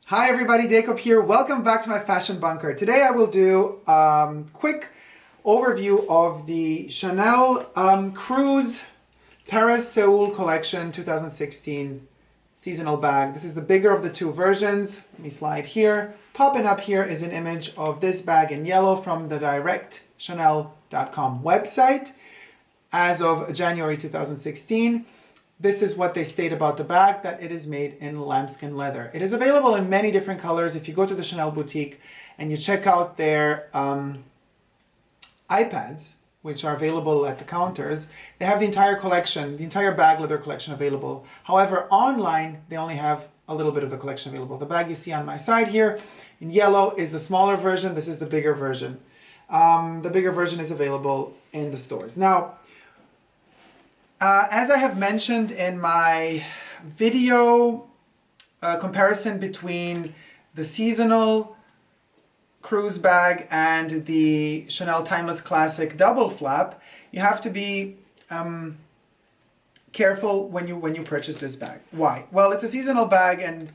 Hi everybody, Dacob here. Welcome back to my fashion bunker. Today I will do a quick overview of the Chanel Cruise Paris Seoul Collection 2016 seasonal bag. This is the bigger of the two versions. Let me slide here. Popping up here is an image of this bag in yellow from the directchanel.com website as of January 2016. This is what they state about the bag, that it is made in lambskin leather. It is available in many different colors. If you go to the Chanel boutique and you check out their iPads, which are available at the counters, they have the entire collection, the entire bag leather collection available. However, online, they only have a little bit of the collection available. The bag you see on my side here in yellow is the smaller version. This is the bigger version. The bigger version is available in the stores. Now, as I have mentioned in my video comparison between the seasonal cruise bag and the Chanel Timeless Classic double flap, you have to be careful when you purchase this bag. Why? Well, it's a seasonal bag, and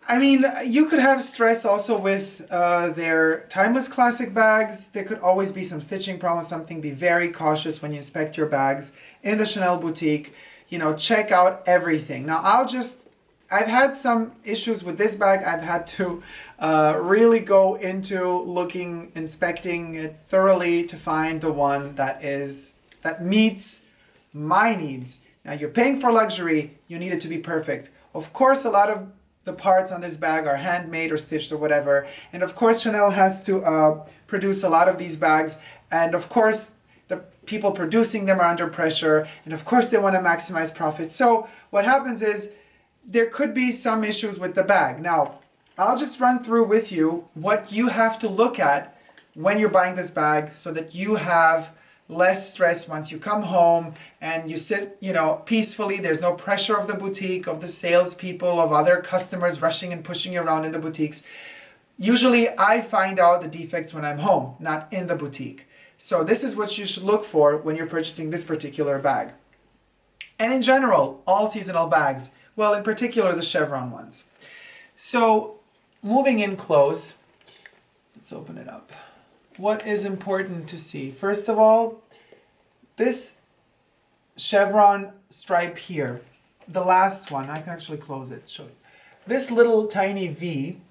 I mean, you could have stress also with their Timeless Classic bags. There could always be some stitching problems, something. Be very cautious when you inspect your bags in the Chanel boutique. You know, check out everything. Now, I've had some issues with this bag. I've had to really go into looking, inspecting it thoroughly to find the one that meets my needs. Now, you're paying for luxury. You need it to be perfect. Of course, a lot of the parts on this bag are handmade or stitched or whatever. And of course, Chanel has to produce a lot of these bags. And of course, the people producing them are under pressure. And of course, they want to maximize profit. So what happens is there could be some issues with the bag. Now, I'll just run through with you what you have to look at when you're buying this bag so that you have less stress once you come home and you sit, peacefully. There's no pressure of the boutique, of the salespeople, of other customers rushing and pushing you around in the boutiques. Usually I find out the defects when I'm home, not in the boutique. So this is what you should look for when you're purchasing this particular bag. And in general, all seasonal bags, well, in particular the Chevron ones. So moving in close, let's open it up. What is important to see? First of all, this chevron stripe here, the last one, I can actually close it, show you. This little tiny V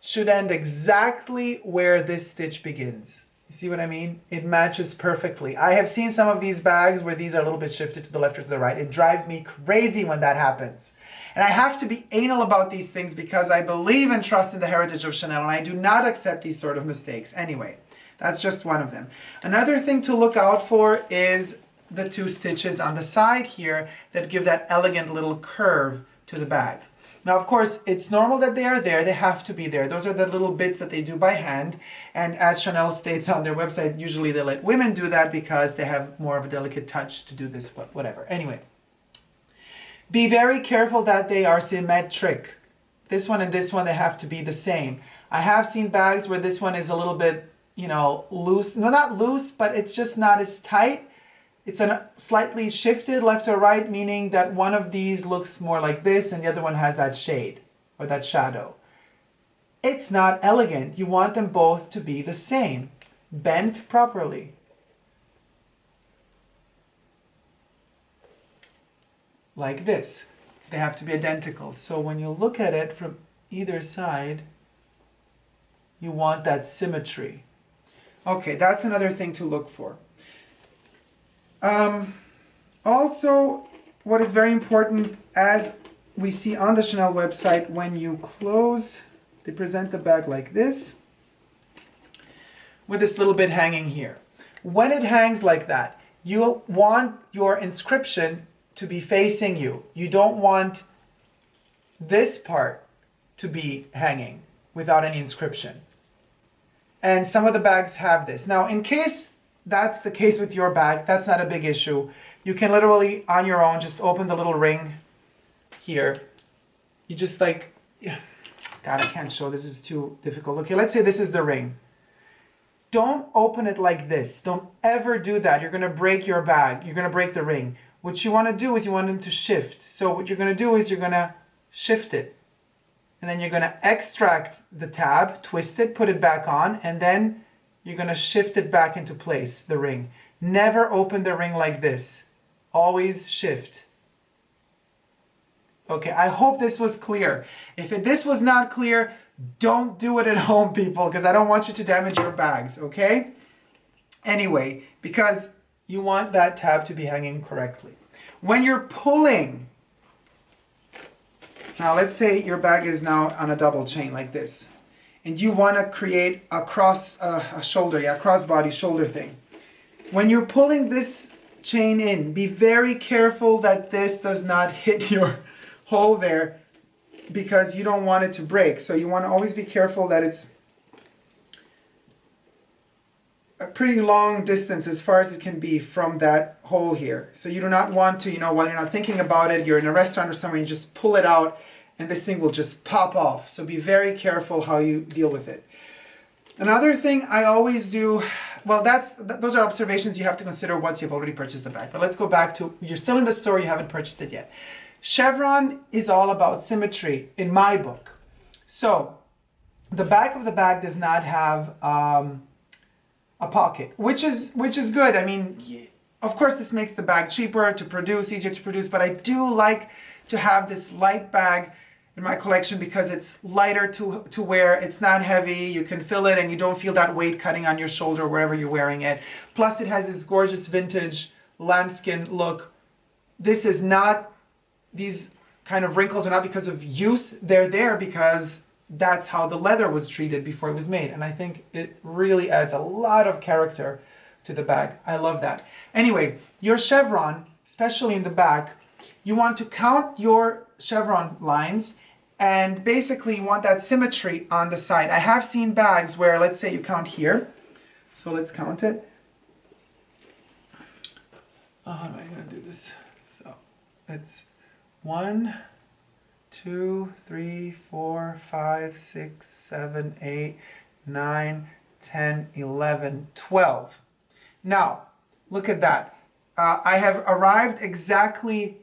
should end exactly where this stitch begins. You see what I mean? It matches perfectly. I have seen some of these bags where these are a little bit shifted to the left or to the right. It drives me crazy when that happens. And I have to be anal about these things because I believe and trust in the heritage of Chanel, and I do not accept these sort of mistakes. Anyway, that's just one of them. Another thing to look out for is the two stitches on the side here that give that elegant little curve to the bag. Now, of course, it's normal that they are there. They have to be there. Those are the little bits that they do by hand. And as Chanel states on their website, usually they let women do that because they have more of a delicate touch to do this, but whatever. Anyway, be very careful that they are symmetric. This one and this one, they have to be the same. I have seen bags where this one is a little bit, loose. No, not loose, but it's just not as tight. It's slightly shifted left or right, meaning that one of these looks more like this and the other one has that shade or that shadow. It's not elegant. You want them both to be the same, bent properly. Like this. They have to be identical. So when you look at it from either side, you want that symmetry. Okay, that's another thing to look for. Also, what is very important, as we see on the Chanel website, when you close, they present the bag like this, with this little bit hanging here. When it hangs like that, you want your inscription to be facing you. You don't want this part to be hanging without any inscription. And some of the bags have this. Now, in case that's the case with your bag, that's not a big issue. You can literally, on your own, just open the little ring here. You just God, I can't show, this is too difficult. Okay, let's say this is the ring. Don't open it like this. Don't ever do that. You're gonna break your bag. You're gonna break the ring. What you wanna do is you want them to shift. So what you're gonna do is you're gonna shift it and then you're going to extract the tab, twist it, put it back on, and then you're going to shift it back into place, the ring. Never open the ring like this. Always shift. Okay, I hope this was clear. If this was not clear, don't do it at home, people, because I don't want you to damage your bags, okay? Anyway, because you want that tab to be hanging correctly. When you're pulling, now let's say your bag is now on a double chain like this, and you want to create a crossbody shoulder thing. When you're pulling this chain in, be very careful that this does not hit your hole there, because you don't want it to break. So you want to always be careful that it's a pretty long distance as far as it can be from that hole here. So you do not want to, while you're not thinking about it, you're in a restaurant or somewhere, you just pull it out and this thing will just pop off. So be very careful how you deal with it. Another thing I always do, well, those are observations you have to consider once you've already purchased the bag. But let's go back to, you're still in the store, you haven't purchased it yet. Chevron is all about symmetry in my book. So the back of the bag does not have a pocket, which is good. I mean, of course this makes the bag cheaper to produce, easier to produce, but I do like to have this light bag in my collection because it's lighter to wear, it's not heavy, you can fill it and you don't feel that weight cutting on your shoulder wherever you're wearing it. Plus it has this gorgeous vintage lambskin look. This is not, these kind of wrinkles are not because of use, they're there because that's how the leather was treated before it was made. And I think it really adds a lot of character to the bag. I love that. Anyway, your chevron, especially in the back, you want to count your chevron lines and basically you want that symmetry on the side. I have seen bags where, let's say you count here. So let's count it. How am I going to do this? So it's 1, 2, 3, 4, 5, 6, 7, 8, 9, 10, 11, 12. Now, look at that. I have arrived exactly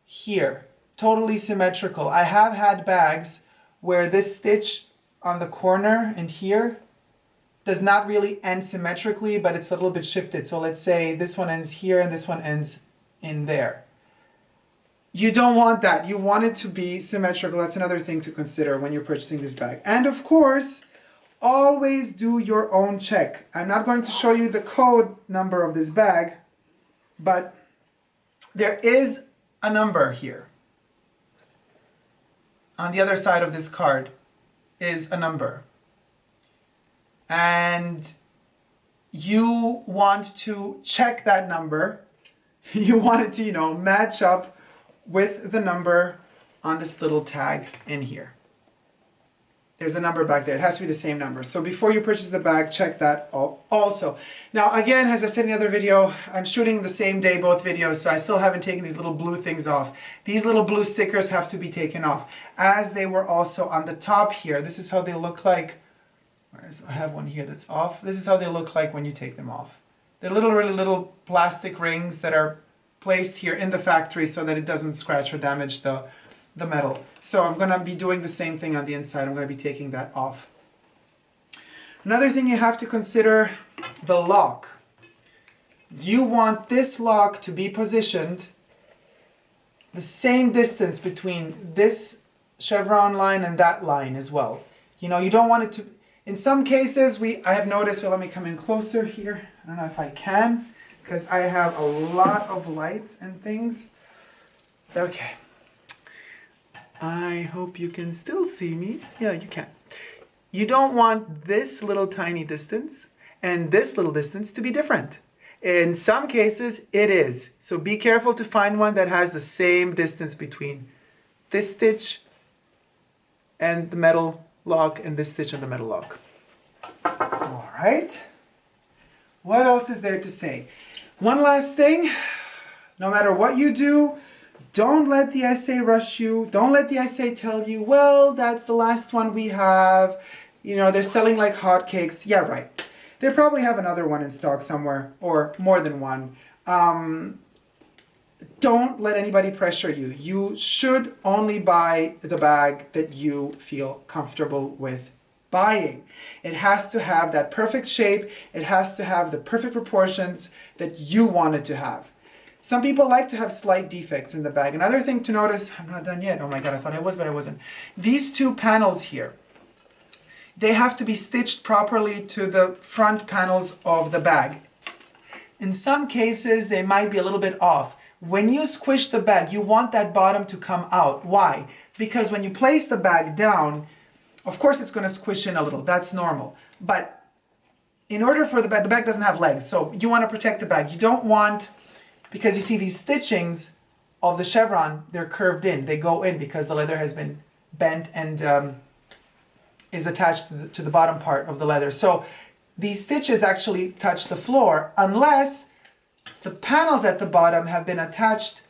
here, totally symmetrical. I have had bags where this stitch on the corner and here does not really end symmetrically, but it's a little bit shifted. So let's say this one ends here and this one ends in there. You don't want that. You want it to be symmetrical. That's another thing to consider when you're purchasing this bag. And of course, always do your own check. I'm not going to show you the code number of this bag, but there is a number here. On the other side of this card is a number. And you want to check that number. You want it to, match up with the number on this little tag in here. There's a number back there. It has to be the same number. So before you purchase the bag, check that also. Now again, as I said in the other video, I'm shooting the same day both videos, so I still haven't taken these little blue things off. These little blue stickers have to be taken off, as they were also on the top here. This is how they look like. I have one here that's off. This is how they look like when you take them off. They're really little plastic rings that are placed here in the factory so that it doesn't scratch or damage the metal. So I'm going to be doing the same thing on the inside. I'm going to be taking that off. Another thing you have to consider, the lock. You want this lock to be positioned the same distance between this chevron line and that line as well. You don't want it to, in some cases I have noticed, well, let me come in closer here. I don't know if I can, because I have a lot of lights and things. Okay. I hope you can still see me. Yeah, you can. You don't want this little tiny distance and this little distance to be different. In some cases, it is. So be careful to find one that has the same distance between this stitch and the metal lock and this stitch and the metal lock. All right. What else is there to say? One last thing. No matter what you do, don't let the SA rush you. Don't let the SA tell you, well, that's the last one we have. They're selling like hotcakes. Yeah, right. They probably have another one in stock somewhere, or more than one. don't let anybody pressure you. You should only buy the bag that you feel comfortable with buying. It has to have that perfect shape. It has to have the perfect proportions that you want it to have. Some people like to have slight defects in the bag. Another thing to notice, I'm not done yet. Oh my God, I thought I was, but I wasn't. These two panels here, they have to be stitched properly to the front panels of the bag. In some cases, they might be a little bit off. When you squish the bag, you want that bottom to come out. Why? Because when you place the bag down, of course it's going to squish in a little. That's normal. But in order for the bag doesn't have legs, so you want to protect the bag. You don't want, because you see these stitchings of the chevron, they're curved in. They go in because the leather has been bent and is attached to the bottom part of the leather. So these stitches actually touch the floor unless the panels at the bottom have been attached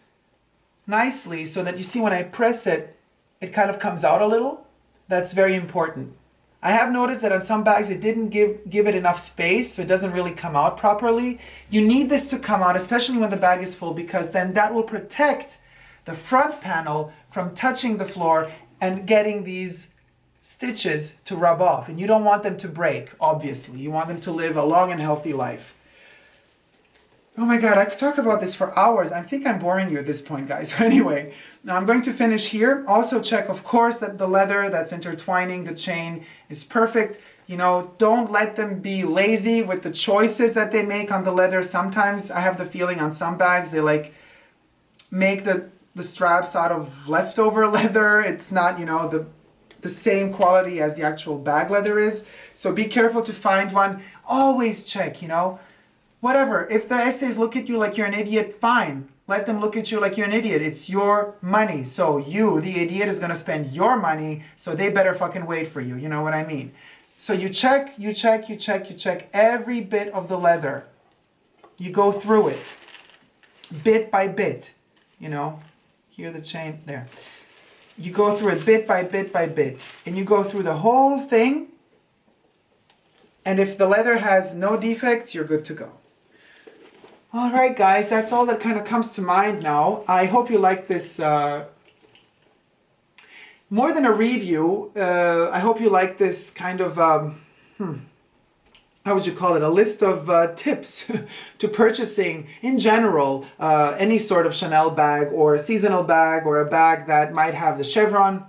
nicely so that you see when I press it, it kind of comes out a little. That's very important. I have noticed that on some bags it didn't give it enough space, so it doesn't really come out properly. You need this to come out, especially when the bag is full, because then that will protect the front panel from touching the floor and getting these stitches to rub off. And you don't want them to break, obviously. You want them to live a long and healthy life. Oh my God, I could talk about this for hours. I think I'm boring you at this point, guys. Anyway, now I'm going to finish here. Also check, of course, that the leather that's intertwining the chain is perfect. You know, don't let them be lazy with the choices that they make on the leather. Sometimes I have the feeling on some bags, they like make the straps out of leftover leather. It's not, you know, the same quality as the actual bag leather is. So be careful to find one. Always check, you know. Whatever, if the essays look at you like you're an idiot, fine. Let them look at you like you're an idiot. It's your money. So you, the idiot, is going to spend your money, so they better fucking wait for you. You know what I mean? So you check every bit of the leather. You go through it, bit by bit. You know, here the chain, there. You go through it bit by bit by bit. And you go through the whole thing. And if the leather has no defects, you're good to go. All right, guys, that's all that kind of comes to mind now. I hope you like this, more than a review, I hope you like this kind of, how would you call it, a list of tips to purchasing, in general, any sort of Chanel bag or a seasonal bag or a bag that might have the chevron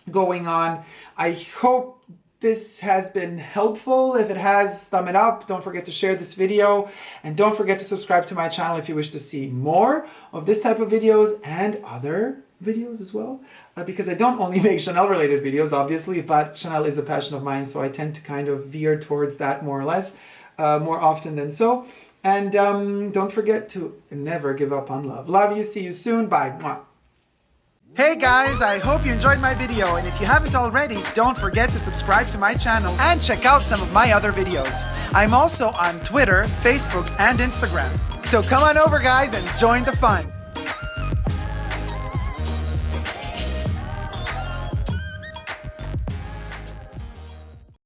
going on. I hope this has been helpful. If it has, thumb it up. Don't forget to share this video. And don't forget to subscribe to my channel if you wish to see more of this type of videos and other videos as well. Because I don't only make Chanel related videos, obviously, but Chanel is a passion of mine. So I tend to kind of veer towards that more or less, more often than so. And don't forget to never give up on love. Love you. See you soon. Bye. Mwah. Hey guys, I hope you enjoyed my video, and if you haven't already, don't forget to subscribe to my channel and check out some of my other videos. I'm also on Twitter, Facebook, and Instagram. So come on over guys and join the fun.